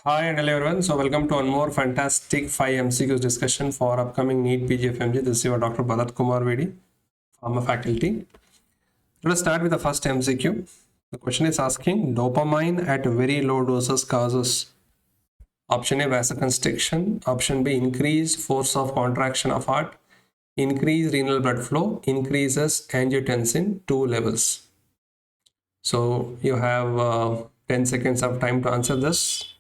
Hi and hello everyone. So welcome to one more fantastic 5 MCQs discussion for upcoming NEET PG FMG. This is your Dr. BHARATH Kumar Vedi, Pharma faculty. Let us start with the first MCQ. The question is asking dopamine at very low doses causes option A vasoconstriction, option B increased force of contraction of heart, increased renal blood flow, increases angiotensin 2 levels. So you have 10 seconds of time to answer this.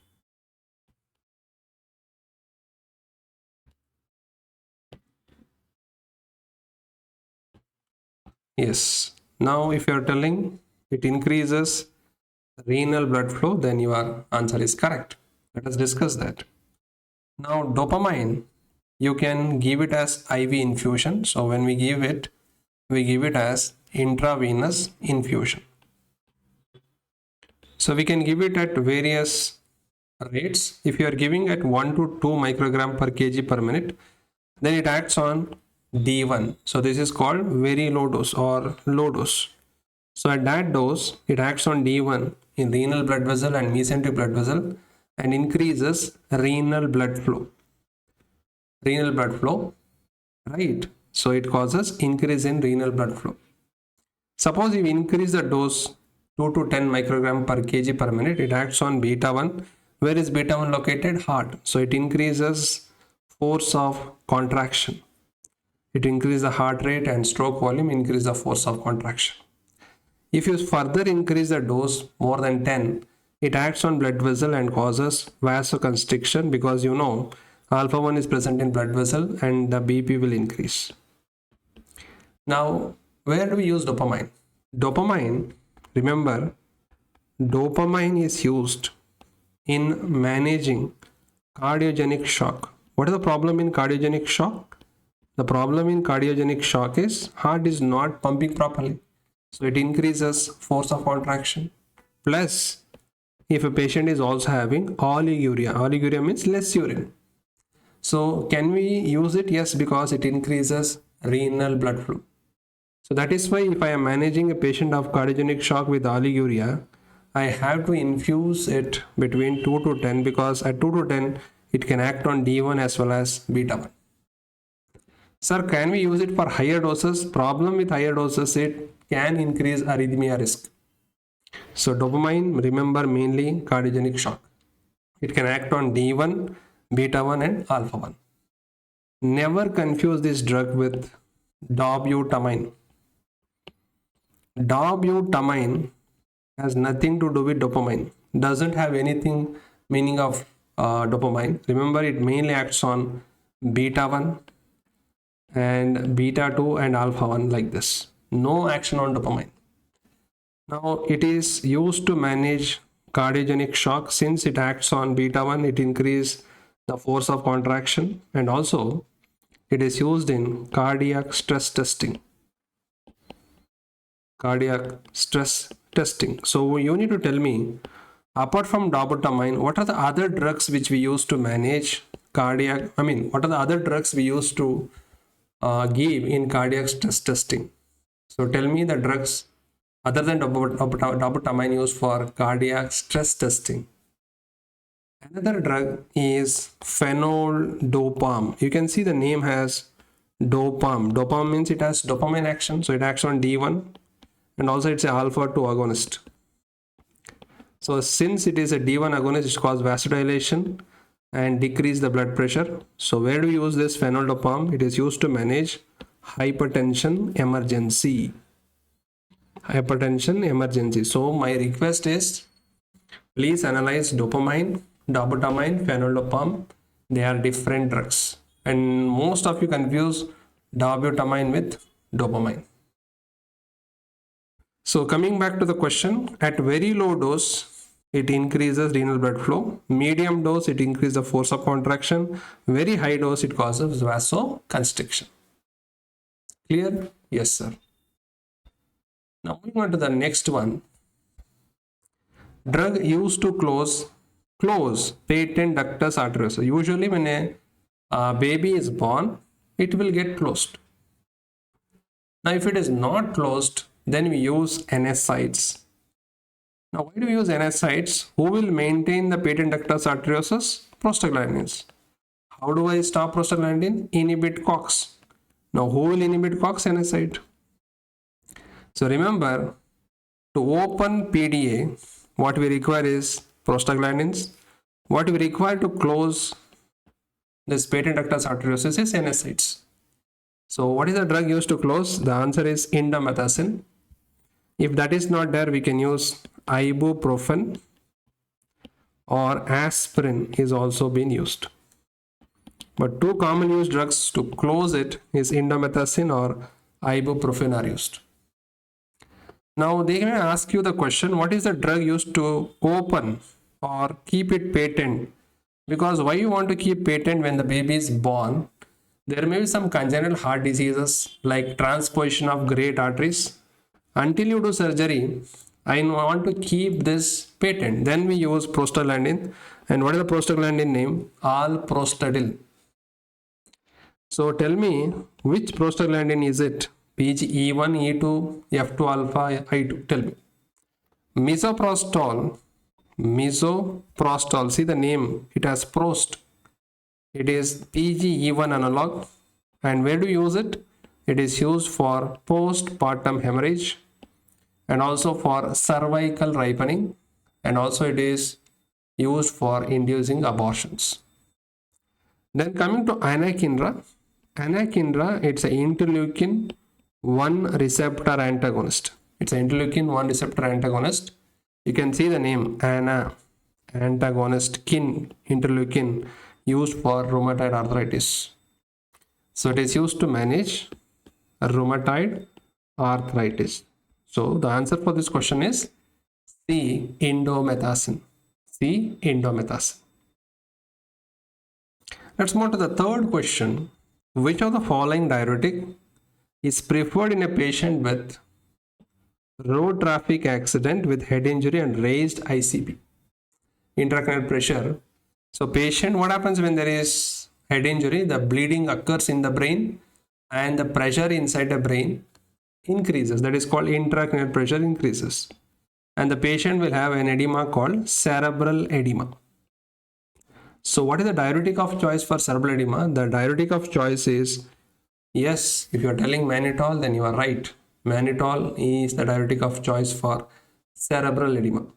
Yes. Now, if you are telling it increases renal blood flow, then your answer is correct. Let us discuss that. Now, dopamine, you can give it as IV infusion. So, when we give it as intravenous infusion. So, we can give it at various rates. If you are giving at 1 to 2 microgram per kg per minute, then it acts on D1. So, this is called very low dose or low dose. So at that dose, it acts on D1 in renal blood vessel and mesenteric blood vessel and increases renal blood flow. Renal blood flow, right? So it causes increase in renal blood flow. Suppose you increase the dose 2 to 10 microgram per kg per minute, it acts on beta 1. Where is beta 1 located? Heart. So it increases force of contraction. It increases the heart rate and stroke volume, increase the force of contraction. If you further increase the dose more than 10, it acts on blood vessel and causes vasoconstriction because you know alpha 1 is present in blood vessel and the BP will increase. Now, where do we use dopamine? Dopamine, remember, dopamine is used in managing cardiogenic shock. What is the problem in cardiogenic shock? The problem in cardiogenic shock is heart is not pumping properly. So it increases force of contraction. Plus, if a patient is also having oliguria means less urine. So can we use it? Yes, because it increases renal blood flow. So that is why if I am managing a patient of cardiogenic shock with oliguria, I have to infuse it between 2 to 10 because at 2 to 10, it can act on D1 as well as beta 1. Sir, can we use it for higher doses? Problem with higher doses, it can increase arrhythmia risk. So dopamine, remember, mainly cardiogenic shock. It can act on D1, beta 1 and alpha 1. Never confuse this drug with dobutamine. Dobutamine has nothing to do with dopamine. Doesn't have anything meaning of dopamine. Remember, it mainly acts on beta 1 and beta 2 and alpha 1 like this. No action on dopamine. Now it is used to manage cardiogenic shock. Since it acts on beta 1, it increases the force of contraction, and also it is used in cardiac stress testing. So you need to tell me, apart from dobutamine, what are the other drugs which we use to manage cardiac? What are the other drugs we use to give in cardiac stress testing? So tell me the drugs other than dobutamine used for cardiac stress testing. Another drug is phenol-dopam. You can see the name has dopam. Dopam means it has dopamine action, so it acts on D1 and also it's an alpha 2 agonist. So since it is a D1 agonist, it causes vasodilation and decrease the blood pressure. So where do we use this phenol-dopam? It is used to manage hypertension emergency. So my request is, please analyze dopamine, dobutamine, phenol-dopam. They are different drugs, and most of you confuse dobutamine with dopamine. So coming back to the question, at very low dose, it increases renal blood flow. Medium dose, it increases the force of contraction. Very high dose, it causes vasoconstriction. Clear? Yes, sir. Now moving on to the next one. Drug used to close patent ductus arteriosus. Usually when a baby is born, it will get closed. Now if it is not closed, then we use NSAIDs. Now, why do we use NSAIDs? Who will maintain the patent ductus arteriosus? Prostaglandins. How do I stop prostaglandin? Inhibit COX. Now, who will inhibit COX? NSAID. So remember, to open PDA, what we require is prostaglandins. What we require to close this patent ductus arteriosus is NSAIDs. So what is the drug used to close? The answer is indomethacin. If that is not there, we can use ibuprofen, or aspirin is also being used. But two common used drugs to close it is indomethacin or ibuprofen are used. Now they may ask you the question, what is the drug used to open or keep it patent? Because why you want to keep patent when the baby is born? There may be some congenital heart diseases like transposition of great arteries. Until you do surgery, I want to keep this patent. Then we use prostaglandin. And what is the prostaglandin name? Alprostadil. So tell me, which prostaglandin is it? PG E1, E2, F2 alpha, I2. Tell me. Misoprostol. Misoprostol. See the name. It has prost. It is PGE1 analog. And where do you use it? It is used for postpartum hemorrhage and also for cervical ripening, and also it is used for inducing abortions. Then coming to anakinra. Anakinra, it's an interleukin 1 receptor antagonist. It's an interleukin 1 receptor antagonist. You can see the name antagonist kin interleukin used for rheumatoid arthritis. So it is used to manage rheumatoid arthritis. So the answer for this question is C, indomethacin. C, indomethacin. Let's move to the third question. Which of the following diuretic is preferred in a patient with road traffic accident with head injury and raised ICP, intracranial pressure? So patient, what happens when there is head injury? The bleeding occurs in the brain and the pressure inside the brain increases. That is called intracranial pressure increases. And the patient will have an edema called cerebral edema. So what is the diuretic of choice for cerebral edema? The diuretic of choice is, yes, if you are telling mannitol, then you are right. Mannitol is the diuretic of choice for cerebral edema.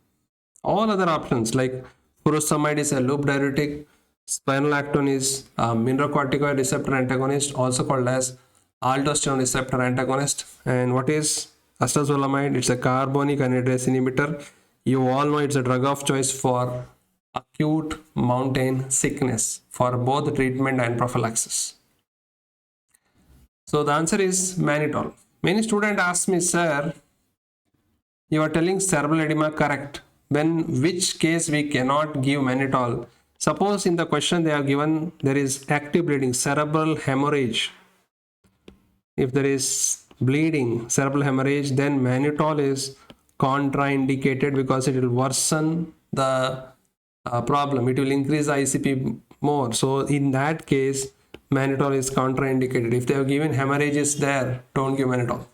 All other options like furosemide is a loop diuretic, spironolactone is a mineralocorticoid receptor antagonist, also called as aldosterone receptor antagonist. And what is acetazolamide? It's a carbonic anhydrase inhibitor. You all know it's a drug of choice for acute mountain sickness for both treatment and prophylaxis. So the answer is mannitol. Many students ask me, sir, you are telling cerebral edema correct. When which case we cannot give mannitol? Suppose in the question they are given there is active bleeding, cerebral hemorrhage. If there is bleeding, cerebral hemorrhage, then mannitol is contraindicated because it will worsen the problem. It will increase the ICP more. So in that case, mannitol is contraindicated. If they have given hemorrhages there, don't give mannitol.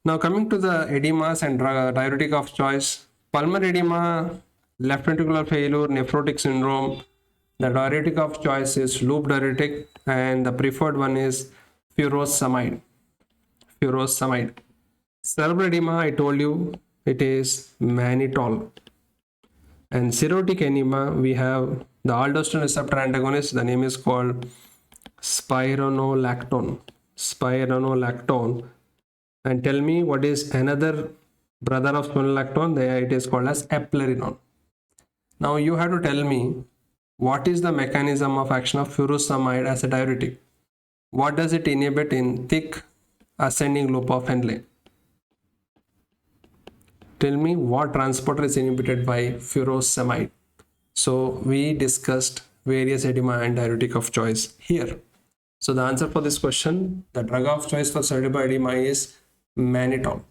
Now coming to the edemas and diuretic of choice, pulmonary edema, left ventricular failure, nephrotic syndrome, the diuretic of choice is loop diuretic, and the preferred one is furosemide. Furosemide. Cerebral edema, I told you, it is mannitol. And cirrhotic edema, we have the aldosterone receptor antagonist. The name is called spironolactone. Spironolactone. And tell me what is another brother of spironolactone? It is called as eplerenone. Now you have to tell me what is the mechanism of action of furosemide as a diuretic. What does it inhibit in thick ascending loop of Henle? Tell me what transporter is inhibited by furosemide. So we discussed various edema and diuretic of choice here. So the answer for this question, the drug of choice for cerebral edema is mannitol.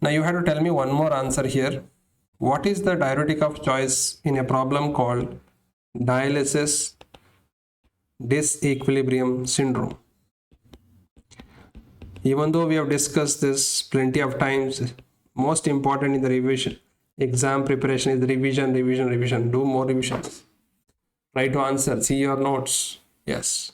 Now you have to tell me one more answer here. What is the diuretic of choice in a problem called dialysis disequilibrium syndrome? Even though we have discussed this plenty of times, Most important in the revision. Exam preparation is revision, revision, revision. Do more revisions. Try to answer. See your notes. Yes.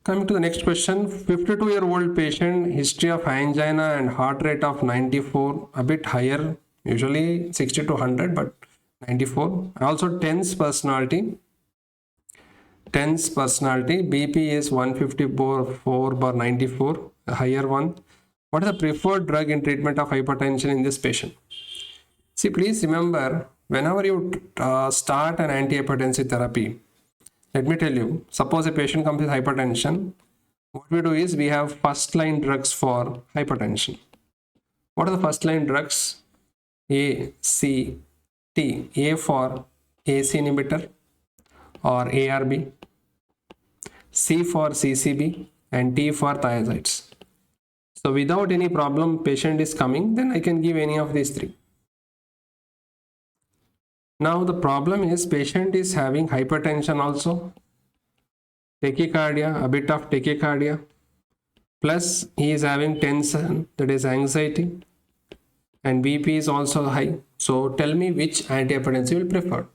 Coming to the next question. 52-year-old patient, history of angina and heart rate of 94, a bit higher, usually 60 to 100, but 94. Also tense personality. Tense personality. BP is 154/94, a higher one. What is the preferred drug in treatment of hypertension in this patient? See, please remember, whenever you start an antihypertensive therapy, let me tell you, suppose a patient comes with hypertension, what we do is we have first line drugs for hypertension. What are the first line drugs? A, C, T. A for AC inhibitor or ARB, C for CCB, and T for thiazides. So without any problem, patient is coming, then I can give any of these three. Now the problem is patient is having hypertension also, tachycardia, a bit of tachycardia, plus he is having tension, that is anxiety, and BP is also high. So tell me which antihypertensive you will prefer.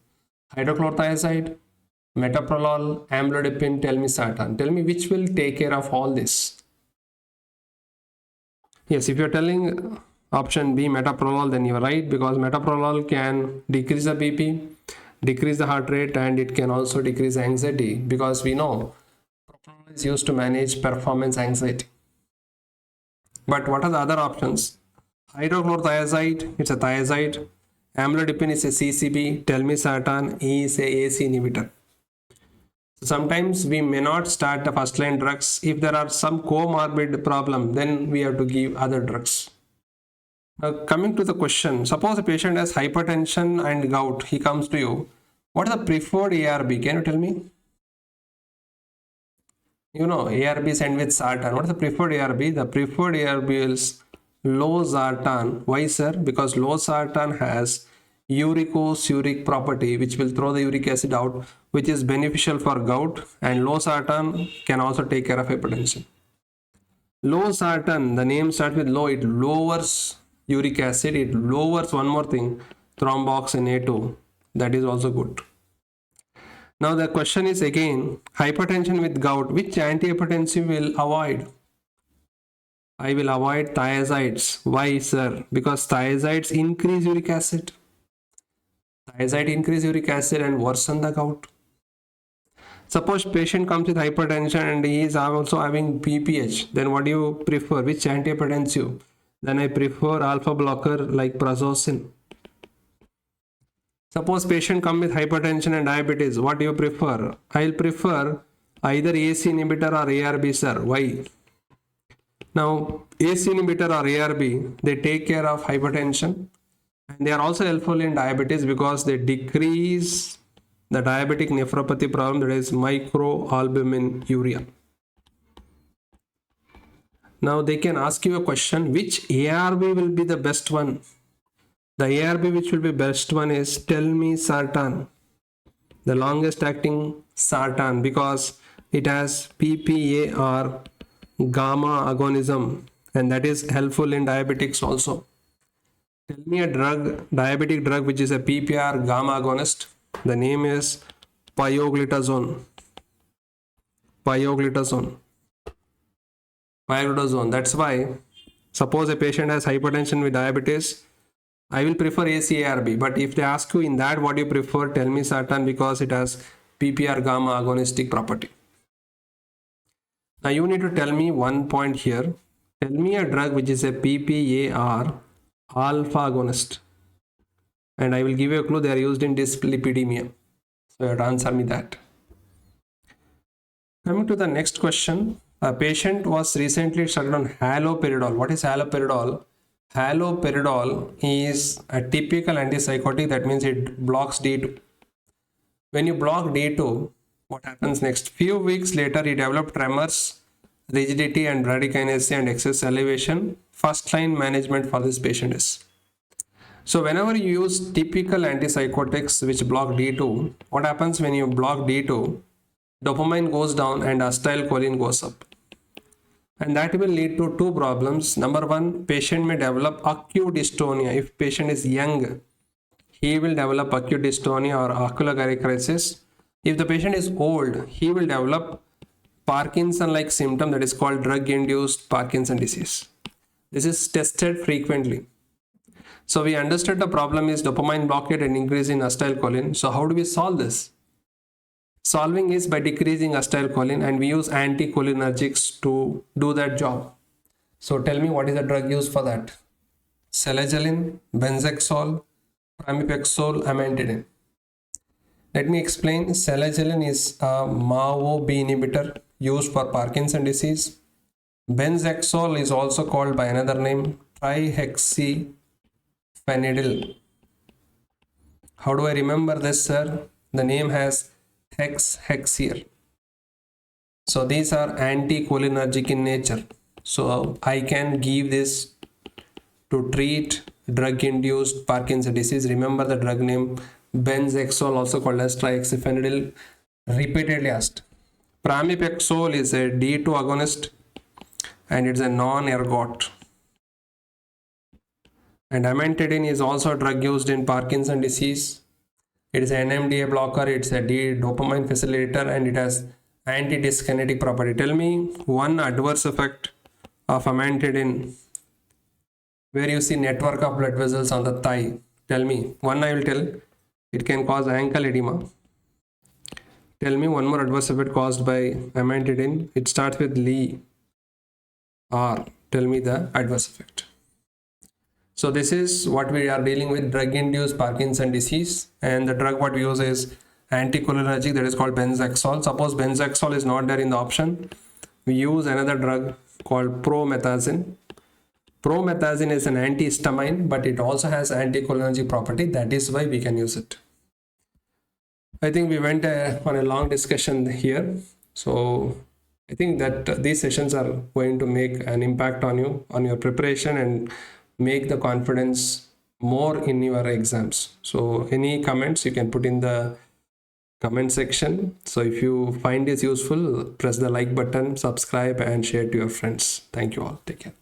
Hydrochlorothiazide, metoprolol, amlodipine, telmisartan. Tell me which will take care of all this. Yes, if you're telling option B, metoprolol, then you're right, because metoprolol can decrease the BP, decrease the heart rate, and it can also decrease anxiety, because we know proprolol is used to manage performance anxiety. But what are the other options? Hydrochlorothiazide, it's a thiazide. Amlodipine is a CCB. Telmisartan is a AC inhibitor. Sometimes we may not start the first line drugs. If there are some comorbid problem, then we have to give other drugs. Now coming to the question, suppose a patient has hypertension and gout, he comes to you. What is the preferred ARB? Can you tell me? You know, ARB is end with sartan. What is the preferred ARB? The preferred ARB is losartan. Why, sir? Because losartan has uricosuric property, which will throw the uric acid out, which is beneficial for gout, and losartan can also take care of hypertension. Losartan, the name starts with low, it lowers uric acid, it lowers one more thing, thromboxane A2, that is also good. Now the question is again, hypertension with gout, which antihypertensive will avoid? I will avoid thiazides. Why, sir? Because thiazides increase uric acid. Thiazide increase uric acid and worsen the gout. Suppose patient comes with hypertension and he is also having BPH, then what do you prefer? Which antihypertensive? Then I prefer alpha blocker like prazosin. Suppose patient comes with hypertension and diabetes, what do you prefer? I will prefer either AC inhibitor or ARB, sir. Why? Now AC inhibitor or ARB, they take care of hypertension, and they are also helpful in diabetes because they decrease the diabetic nephropathy problem, that is microalbuminuria. Now they can ask you a question, which ARB will be the best one? The ARB which will be best one is telmisartan, the longest acting sartan, because it has PPA or gamma agonism, and that is helpful in diabetics also. Tell me a drug, diabetic drug, which is a PPR gamma agonist. The name is pioglitazone. Pioglitazone. That's why, suppose a patient has hypertension with diabetes, I will prefer ACARB. But if they ask you in that what you prefer, tell me sartan, because it has PPR gamma agonistic property. Now you need to tell me one point here. Tell me a drug which is a PPAR alpha agonist, and I will give you a clue, they are used in dyslipidemia. So you have to answer me that. Coming to the next question, a patient was recently started on haloperidol. What is haloperidol? Haloperidol is a typical antipsychotic, that means it blocks D2. When you block D2, what happens next? Few weeks later, he developed tremors, rigidity and bradykinesia and excess elevation. First line management for this patient is. So whenever you use typical antipsychotics which block D2, what happens when you block D2? Dopamine goes down and acetylcholine goes up. And that will lead to two problems. Number one, patient may develop acute dystonia. If patient is young, he will develop acute dystonia or ocular crisis. If the patient is old, he will develop Parkinson-like symptom that is called drug-induced Parkinson disease. This is tested frequently. So we understood the problem is dopamine blockade and increase in acetylcholine. So how do we solve this? Solving is by decreasing acetylcholine, and we use anticholinergics to do that job. So tell me, what is the drug used for that? Selagelin, benzoxazole, pramipexole, amantadine. Let me explain. Selagelin is a MAO-B inhibitor used for Parkinson disease. Benzoxazole is also called by another name, trihexyphenidyl. How do I remember this, sir? The name has hex here. So these are anticholinergic in nature. So I can give this to treat drug-induced Parkinson disease. Remember the drug name benzoxazole, also called as trihexyphenidyl, repeatedly asked. Pramipexole is a D2 agonist and it's a non-ergot. And amantadine is also a drug used in Parkinson disease. It is an NMDA blocker, it's a dopamine facilitator, and it has anti-dyskinetic property. Tell me one adverse effect of amantadine where you see network of blood vessels on the thigh. Tell me. One I will tell. It can cause ankle edema. Tell me one more adverse effect caused by amantadine. It starts with Lee. R. Tell me the adverse effect. So this is what we are dealing with, drug-induced Parkinson disease, and the drug what we use is anticholinergic, that is called benzoxazole. Suppose benzoxazole is not there in the option, we use another drug called promethazine. Promethazine is an antihistamine, but it also has anticholinergic property. That is why we can use it. I think we went on a long discussion here. So I think that these sessions are going to make an impact on you, on your preparation, and make the confidence more in your exams. So any comments you can put in the comment section. So if you find this useful, press the like button, subscribe, and share to your friends. Thank you all. Take care.